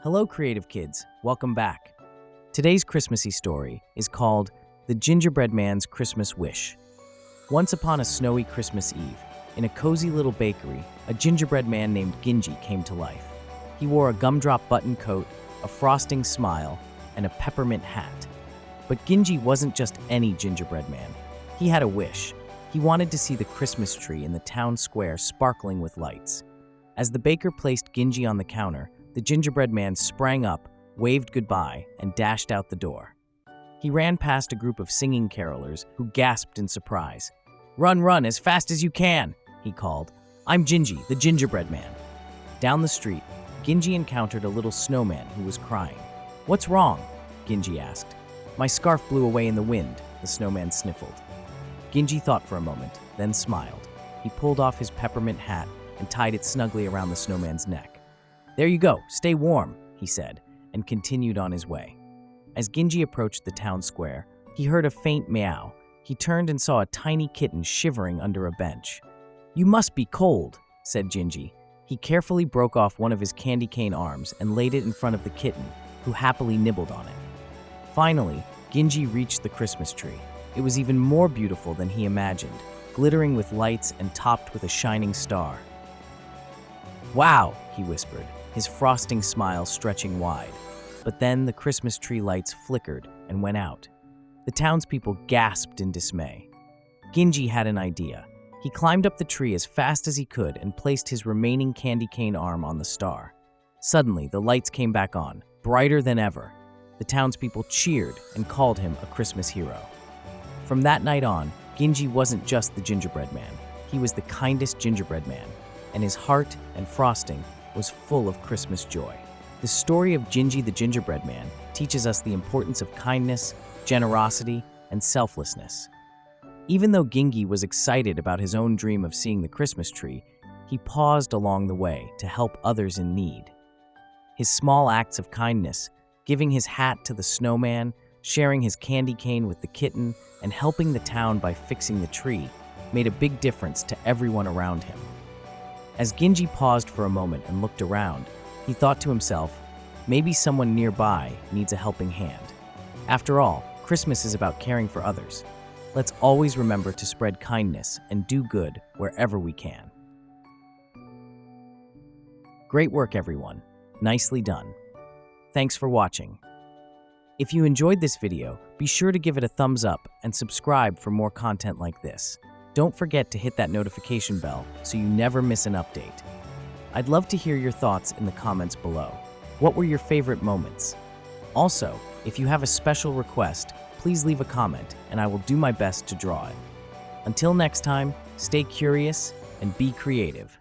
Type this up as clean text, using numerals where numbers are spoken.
Hello, creative kids. Welcome back. Today's Christmassy story is called The Gingerbread Man's Christmas Wish. Once upon a snowy Christmas Eve, in a cozy little bakery, a gingerbread man named Gingy came to life. He wore a gumdrop button coat, a frosting smile, and a peppermint hat. But Gingy wasn't just any gingerbread man. He had a wish. He wanted to see the Christmas tree in the town square sparkling with lights. As the baker placed Gingy on the counter, the gingerbread man sprang up, waved goodbye, and dashed out the door. He ran past a group of singing carolers who gasped in surprise. "Run, run, as fast as you can," he called. "I'm Gingy, the gingerbread man." Down the street, Gingy encountered a little snowman who was crying. "What's wrong?" Gingy asked. "My scarf blew away in the wind," the snowman sniffled. Gingy thought for a moment, then smiled. He pulled off his peppermint hat and tied it snugly around the snowman's neck. "There you go, stay warm," he said, and continued on his way. As Gingy approached the town square, he heard a faint meow. He turned and saw a tiny kitten shivering under a bench. "You must be cold," said Gingy. He carefully broke off one of his candy cane arms and laid it in front of the kitten, who happily nibbled on it. Finally, Gingy reached the Christmas tree. It was even more beautiful than he imagined, glittering with lights and topped with a shining star. "Wow," he whispered, his frosting smile stretching wide. But then the Christmas tree lights flickered and went out. The townspeople gasped in dismay. Gingy had an idea. He climbed up the tree as fast as he could and placed his remaining candy cane arm on the star. Suddenly, the lights came back on, brighter than ever. The townspeople cheered and called him a Christmas hero. From that night on, Gingy wasn't just the gingerbread man. He was the kindest gingerbread man, and his heart and frosting was full of Christmas joy. The story of Gingy the gingerbread man teaches us the importance of kindness, generosity, and selflessness. Even though Gingy was excited about his own dream of seeing the Christmas tree, he paused along the way to help others in need. His small acts of kindness, giving his hat to the snowman, sharing his candy cane with the kitten, and helping the town by fixing the tree, made a big difference to everyone around him. As Gingy paused for a moment and looked around, he thought to himself, maybe someone nearby needs a helping hand. After all, Christmas is about caring for others. Let's always remember to spread kindness and do good wherever we can. Great work, everyone. Nicely done. Thanks for watching. If you enjoyed this video, be sure to give it a thumbs up and subscribe for more content like this. Don't forget to hit that notification bell so you never miss an update. I'd love to hear your thoughts in the comments below. What were your favorite moments? Also, if you have a special request, please leave a comment and I will do my best to draw it. Until next time, stay curious and be creative.